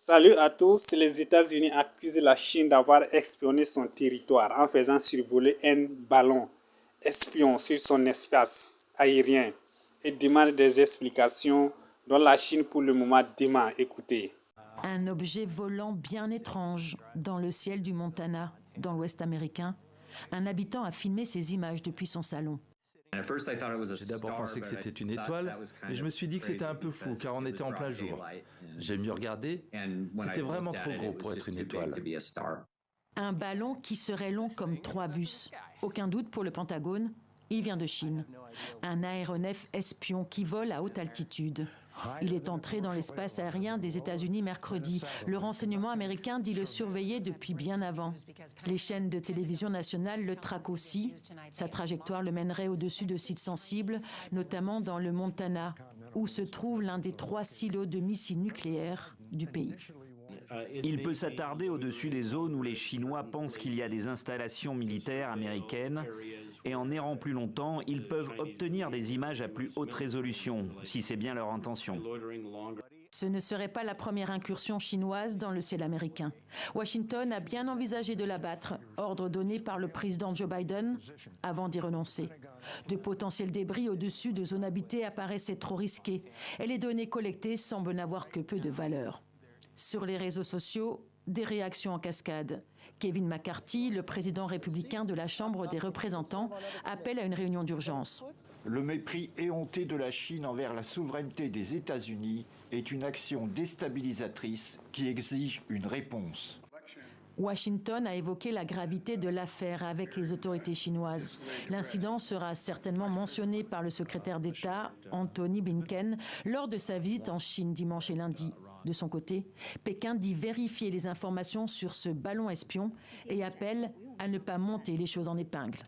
Salut à tous, les États-Unis accusent la Chine d'avoir espionné son territoire en faisant survoler un ballon espion sur son espace aérien et demandent des explications dont la Chine pour le moment dément. Écoutez. Un objet volant bien étrange dans le ciel du Montana, dans l'Ouest américain. Un habitant a filmé ces images depuis son salon. J'ai d'abord pensé que c'était une étoile, mais je me suis dit que c'était un peu fou car on était en plein jour. J'ai mieux regardé, c'était vraiment trop gros pour être une étoile. Un ballon qui serait long comme 3 bus. Aucun doute pour le Pentagone, il vient de Chine. Un aéronef espion qui vole à haute altitude. Il est entré dans l'espace aérien des États-Unis mercredi. Le renseignement américain dit le surveiller depuis bien avant. Les chaînes de télévision nationales le traquent aussi. Sa trajectoire le mènerait au-dessus de sites sensibles, notamment dans le Montana, où se trouve l'un des 3 silos de missiles nucléaires du pays. Il peut s'attarder au-dessus des zones où les Chinois pensent qu'il y a des installations militaires américaines et en errant plus longtemps, ils peuvent obtenir des images à plus haute résolution, si c'est bien leur intention. Ce ne serait pas la première incursion chinoise dans le ciel américain. Washington a bien envisagé de l'abattre, ordre donné par le président Joe Biden, avant d'y renoncer. De potentiels débris au-dessus de zones habitées apparaissaient trop risqués et les données collectées semblent n'avoir que peu de valeur. Sur les réseaux sociaux, des réactions en cascade. Kevin McCarthy, le président républicain de la Chambre des représentants, appelle à une réunion d'urgence. Le mépris éhonté de la Chine envers la souveraineté des États-Unis est une action déstabilisatrice qui exige une réponse. Washington a évoqué la gravité de l'affaire avec les autorités chinoises. L'incident sera certainement mentionné par le secrétaire d'État, Antony Blinken, lors de sa visite en Chine dimanche et lundi. De son côté, Pékin dit vérifier les informations sur ce ballon espion et appelle à ne pas monter les choses en épingle.